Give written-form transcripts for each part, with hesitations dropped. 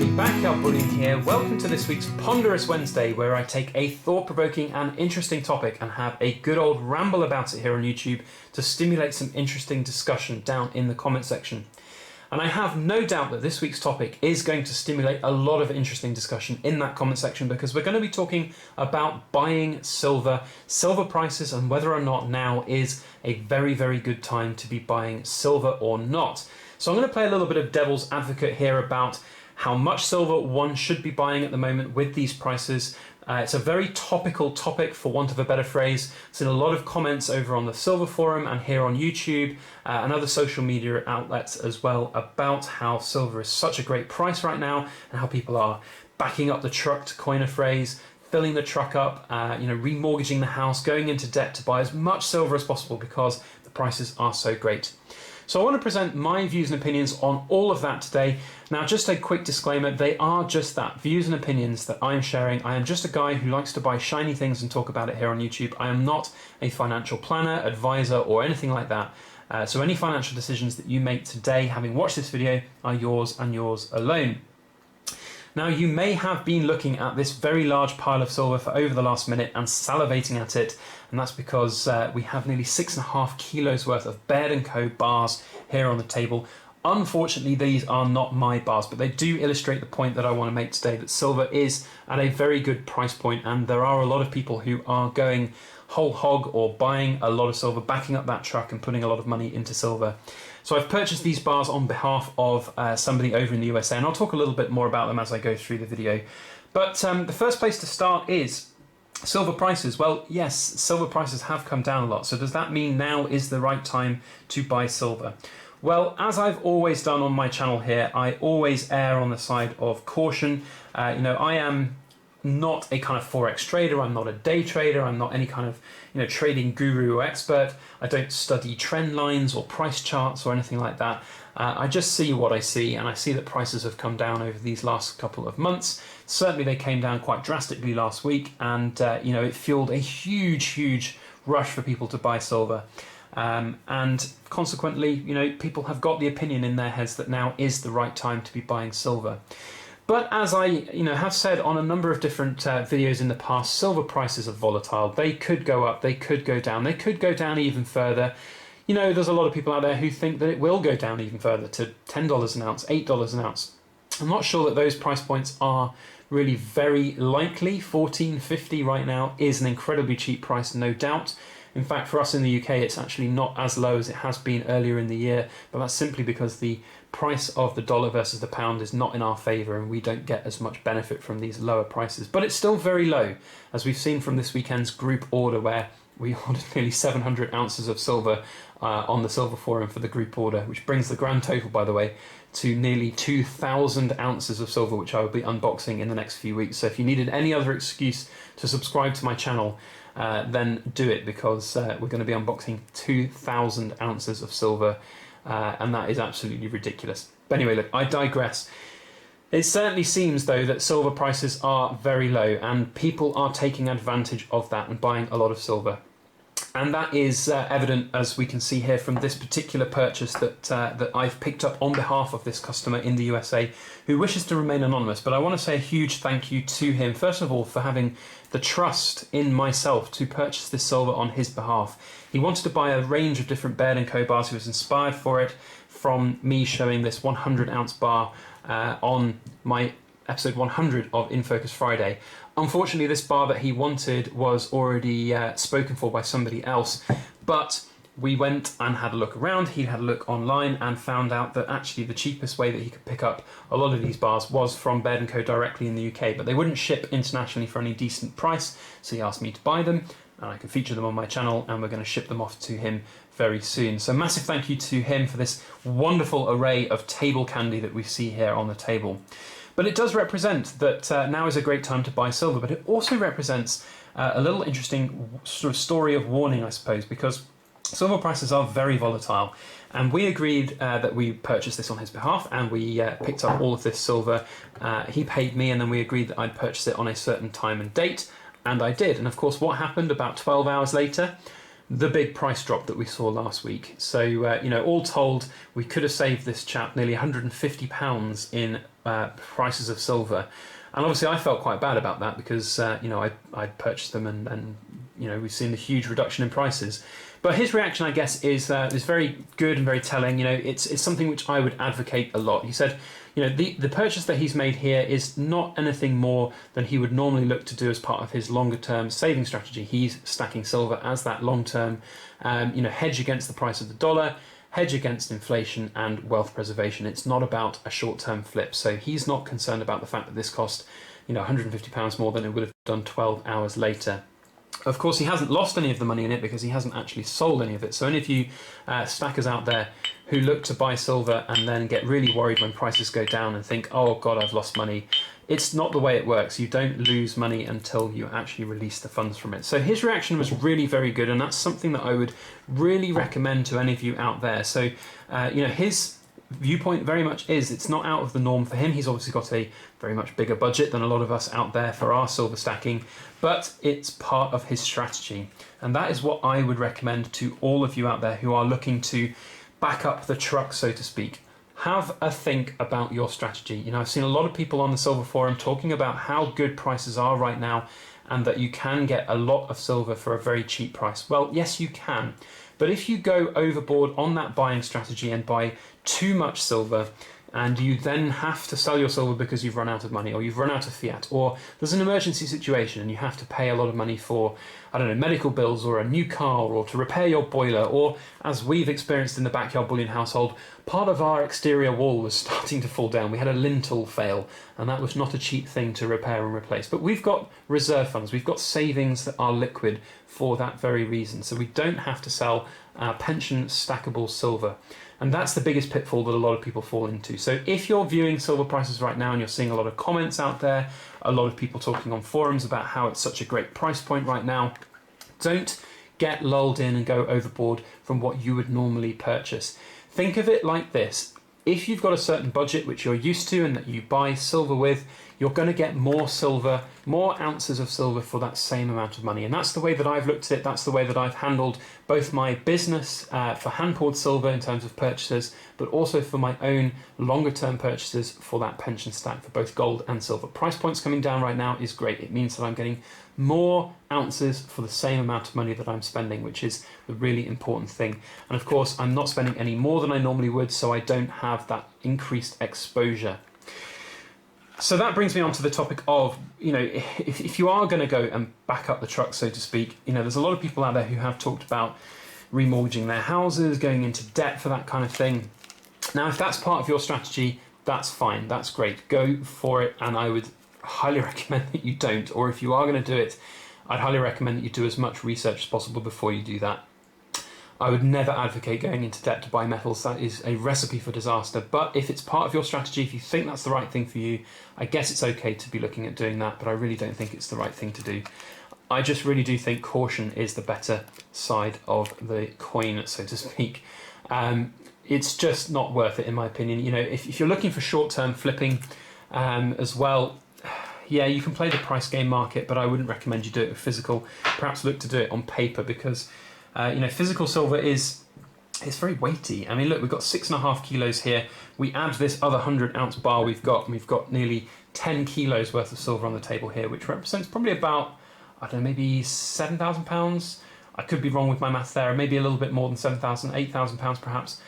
everybody, Backyard Bullion here. Welcome to this week's Ponderous Wednesday, where I take a thought-provoking and interesting topic and have a good old ramble about it here on YouTube to stimulate some interesting discussion down in the comment section. And I have no doubt that this week's topic is going to stimulate a lot of interesting discussion in that comment section, because we're going to be talking about buying silver, silver prices, and whether or not now is a very, very good time to be buying silver or not. So I'm going to play a little bit of devil's advocate here about how much silver one should be buying at the moment with these prices. It's a very topical topic, for want of a better phrase. It's in a lot of comments over on the Silver Forum and here on YouTube and other social media outlets as well, about how silver is such a great price right now and how people are backing up the truck, to coin a phrase, filling the truck up, remortgaging the house, going into debt to buy as much silver as possible because the prices are so great. So I want to present my views and opinions on all of that today. Now, just a quick disclaimer, they are just that, views and opinions that I am sharing. I am just a guy who likes to buy shiny things and talk about it here on YouTube. I am not a financial planner, advisor, or anything like that. So any financial decisions that you make today, having watched this video, are yours and yours alone. Now, you may have been looking at this very large pile of silver for over the last minute and salivating at it, and that's because we have nearly 6.5 kilos worth of Baird & Co bars here on the table. Unfortunately, these are not my bars, but they do illustrate the point that I want to make today, that silver is at a very good price point, and there are a lot of people who are going whole hog or buying a lot of silver, backing up that truck and putting a lot of money into silver. So I've purchased these bars on behalf of somebody over in the USA, and I'll talk a little bit more about them as I go through the video. But the first place to start is silver prices. Well, yes, silver prices have come down a lot. So does that mean now is the right time to buy silver? Well, as I've always done on my channel here, I always err on the side of caution. I am not a kind of forex trader. I'm not a day trader. I'm not any kind of trading guru or expert. I don't study trend lines or price charts or anything like that. I just see what I see, and I see that prices have come down over these last couple of months. Certainly they came down quite drastically last week, and it fueled a huge rush for people to buy silver. And consequently, people have got the opinion in their heads that now is the right time to be buying silver. But as I have said on a number of different videos in the past, silver prices are volatile. They could go up, they could go down, they could go down even further. There's a lot of people out there who think that it will go down even further to $10 an ounce, $8 an ounce. I'm not sure that those price points are really very likely. $14.50 right now is an incredibly cheap price, no doubt. In fact, for us in the UK, it's actually not as low as it has been earlier in the year, but that's simply because the price of the dollar versus the pound is not in our favour, and we don't get as much benefit from these lower prices. But it's still very low, as we've seen from this weekend's group order, where we ordered nearly 700 ounces of silver on the Silver Forum for the group order, which brings the grand total, by the way, to nearly 2,000 ounces of silver, which I will be unboxing in the next few weeks. So if you needed any other excuse to subscribe to my channel, then do it, because we're going to be unboxing 2,000 ounces of silver, and that is absolutely ridiculous. But anyway, look, I digress. It certainly seems, though, that silver prices are very low, and people are taking advantage of that and buying a lot of silver. And that is evident, as we can see here, from this particular purchase that I've picked up on behalf of this customer in the USA who wishes to remain anonymous. But I want to say a huge thank you to him, first of all, for having the trust in myself to purchase this silver on his behalf. He wanted to buy a range of different Baird & Co bars. He was inspired for it from me showing this 100-ounce bar on my episode 100 of In Focus Friday. Unfortunately, this bar that he wanted was already spoken for by somebody else, but we went and had a look around. He had a look online and found out that actually the cheapest way that he could pick up a lot of these bars was from Baird & Co directly in the UK, but they wouldn't ship internationally for any decent price, so he asked me to buy them, and I can feature them on my channel, and we're going to ship them off to him very soon. So massive thank you to him for this wonderful array of table candy that we see here on the table. But it does represent that now is a great time to buy silver, but it also represents a little interesting sort of story of warning, I suppose, because silver prices are very volatile, and we agreed that we purchased this on his behalf, and we picked up all of this silver. He paid me, and then we agreed that I'd purchase it on a certain time and date, and I did. And of course, what happened about 12 hours later? the big price drop that we saw last week. So, all told, we could have saved this chap nearly £150 in prices of silver. And obviously I felt quite bad about that because, I purchased them and we've seen the huge reduction in prices. But his reaction, I guess, is very good and very telling. It's something which I would advocate a lot. He said, the purchase that he's made here is not anything more than he would normally look to do as part of his longer term saving strategy. He's stacking silver as that long term, hedge against the price of the dollar, hedge against inflation and wealth preservation. It's not about a short term flip. So he's not concerned about the fact that this cost, £150 more than it would have done 12 hours later. Of course, he hasn't lost any of the money in it because he hasn't actually sold any of it. So any of you stackers out there who look to buy silver and then get really worried when prices go down and think, oh God, I've lost money. It's not the way it works. You don't lose money until you actually release the funds from it. So his reaction was really very good, and that's something that I would really recommend to any of you out there. So, his viewpoint very much is it's not out of the norm for him. He's obviously got a very much bigger budget than a lot of us out there for our silver stacking, but it's part of his strategy. And that is what I would recommend to all of you out there who are looking to back up the truck, so to speak. Have a think about your strategy. I've seen a lot of people on the silver forum talking about how good prices are right now and that you can get a lot of silver for a very cheap price. Well, yes, you can. But if you go overboard on that buying strategy and buy too much silver, and you then have to sell your silver because you've run out of money or you've run out of fiat, or there's an emergency situation and you have to pay a lot of money for, medical bills or a new car or to repair your boiler, or as we've experienced in the Backyard Bullion household, part of our exterior wall was starting to fall down. We had a lintel fail and that was not a cheap thing to repair and replace. But we've got reserve funds, we've got savings that are liquid for that very reason. So we don't have to sell our pension stackable silver. And that's the biggest pitfall that a lot of people fall into. So if you're viewing silver prices right now and you're seeing a lot of comments out there, a lot of people talking on forums about how it's such a great price point right now, don't get lulled in and go overboard from what you would normally purchase. Think of it like this. If you've got a certain budget which you're used to and that you buy silver with, you're going to get more silver, more ounces of silver for that same amount of money. And that's the way that I've looked at it. That's the way that I've handled both my business for hand-poured silver in terms of purchases, but also for my own longer-term purchases for that pension stack for both gold and silver. Price points coming down right now is great. It means that I'm getting more ounces for the same amount of money that I'm spending, which is the really important thing. And of course, I'm not spending any more than I normally would, so I don't have that increased exposure. So that brings me on to the topic of, if you are going to go and back up the truck, so to speak, there's a lot of people out there who have talked about remortgaging their houses, going into debt for that kind of thing. Now, if that's part of your strategy, that's fine, that's great. Go for it, and I would highly recommend that you don't. Or if you are going to do it, I'd highly recommend that you do as much research as possible before you do that. I would never advocate going into debt to buy metals. That is a recipe for disaster. But if it's part of your strategy, if you think that's the right thing for you, I guess it's okay to be looking at doing that, but I really don't think it's the right thing to do. I just really do think caution is the better side of the coin, so to speak. It's just not worth it, in my opinion. If you're looking for short-term flipping as well, yeah, you can play the price game market, but I wouldn't recommend you do it with physical. Perhaps look to do it on paper because physical silver it's very weighty. I mean, look, we've got 6.5 kilos here. We add this other 100-ounce bar we've got nearly 10 kilos worth of silver on the table here, which represents probably about, maybe £7,000. I could be wrong with my math there, maybe a little bit more than £7,000, £8,000 perhaps.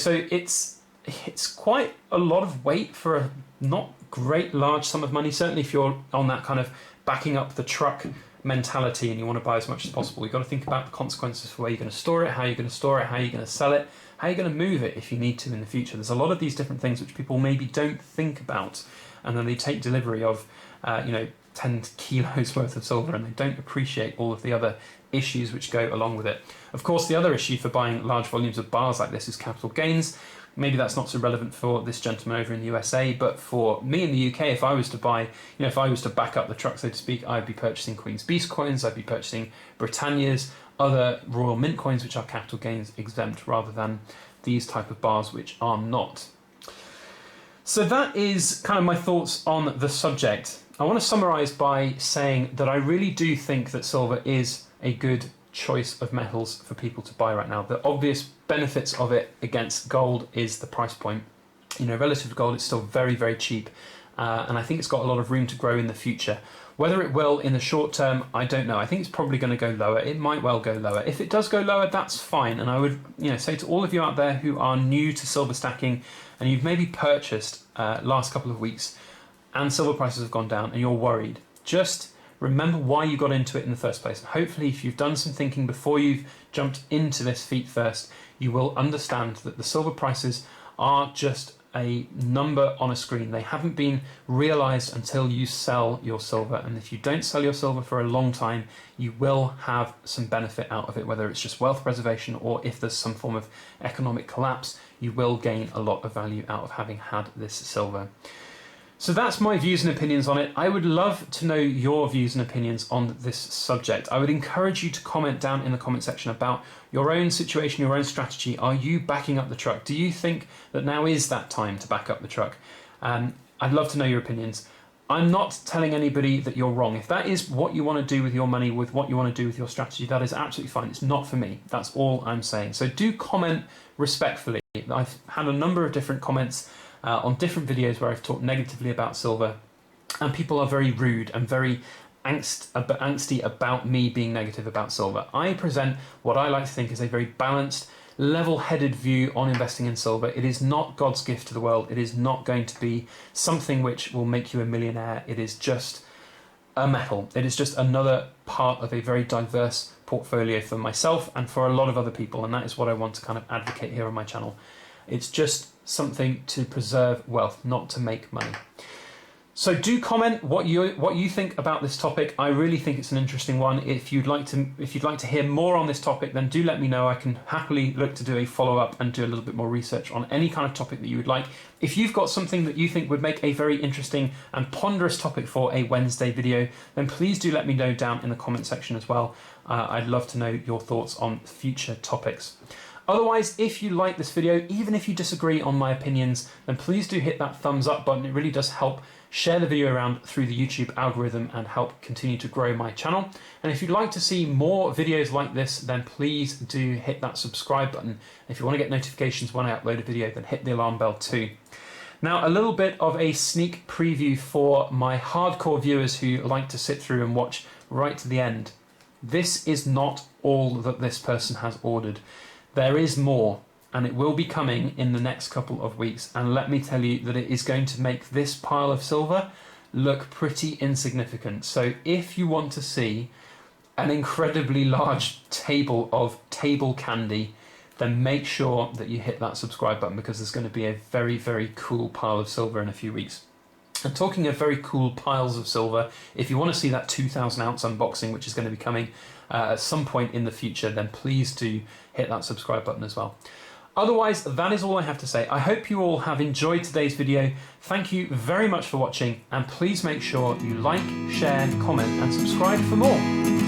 So it's quite a lot of weight for a not great large sum of money. Certainly if you're on that kind of backing up the truck mentality and you want to buy as much as possible, you've got to think about the consequences for where you're going to store it, how you're going to store it, how you're going to sell it, how you're going to move it if you need to in the future. There's a lot of these different things which people maybe don't think about, and then they take delivery of 10 kilos worth of silver and they don't appreciate all of the other issues which go along with it. Of course, the other issue for buying large volumes of bars like this is capital gains. Maybe that's not so relevant for this gentleman over in the USA, but for me in the UK, if I was to buy, if I was to back up the truck, so to speak, I'd be purchasing Queen's Beast coins, I'd be purchasing Britannia's, other Royal Mint coins, which are capital gains exempt, rather than these type of bars, which are not. So that is kind of my thoughts on the subject. I want to summarise by saying that I really do think that silver is a good choice of metals for people to buy right now. The obvious benefits of it against gold is the price point. You know, relative to gold, it's still very, very cheap. And I think it's got a lot of room to grow in the future. Whether it will in the short term, I don't know. I think it's probably going to go lower. It might well go lower. If it does go lower, that's fine. And I would, say to all of you out there who are new to silver stacking and you've maybe purchased last couple of weeks and silver prices have gone down and you're worried, just remember why you got into it in the first place. And hopefully, if you've done some thinking before you've jumped into this feet first, you will understand that the silver prices are just a number on a screen. They haven't been realized until you sell your silver, and if you don't sell your silver for a long time, you will have some benefit out of it, whether it's just wealth preservation or if there's some form of economic collapse, you will gain a lot of value out of having had this silver. So that's my views and opinions on it. I would love to know your views and opinions on this subject. I would encourage you to comment down in the comment section about your own situation, your own strategy. Are you backing up the truck? Do you think that now is that time to back up the truck? I'd love to know your opinions. I'm not telling anybody that you're wrong. If that is what you want to do with your money, with what you want to do with your strategy, that is absolutely fine. It's not for me. That's all I'm saying. So do comment respectfully. I've had a number of different comments on different videos where I've talked negatively about silver, and people are very rude and very angsty about me being negative about silver. I present what I like to think is a very balanced, level-headed view on investing in silver. It is not God's gift to the world. It is not going to be something which will make you a millionaire. It is just a metal. It is just another part of a very diverse portfolio for myself and for a lot of other people, and that is what I want to kind of advocate here on my channel. It's just something to preserve wealth, not to make money. So do comment what you think about this topic. I really think it's an interesting one. If you'd like to hear more on this topic, then do let me know. I can happily look to do a follow-up and do a little bit more research on any kind of topic that you would like. If you've got something that you think would make a very interesting and ponderous topic for a Wednesday video, then please do let me know down in the comment section as well. I'd love to know your thoughts on future topics. Otherwise, if you like this video, even if you disagree on my opinions, then please do hit that thumbs up button. It really does help share the video around through the YouTube algorithm and help continue to grow my channel. And if you'd like to see more videos like this, then please do hit that subscribe button. If you want to get notifications when I upload a video, then hit the alarm bell too. Now, a little bit of a sneak preview for my hardcore viewers who like to sit through and watch right to the end. This is not all that this person has ordered. There is more, and it will be coming in the next couple of weeks. And let me tell you that it is going to make this pile of silver look pretty insignificant. So if you want to see an incredibly large table of table candy, then make sure that you hit that subscribe button, because there's going to be a very, very cool pile of silver in a few weeks. And talking of very cool piles of silver, if you want to see that 2,000 ounce unboxing, which is going to be coming at some point in the future, then please do hit that subscribe button as well. Otherwise, that is all I have to say. I hope you all have enjoyed today's video. Thank you very much for watching, and please make sure you like, share, comment, and subscribe for more.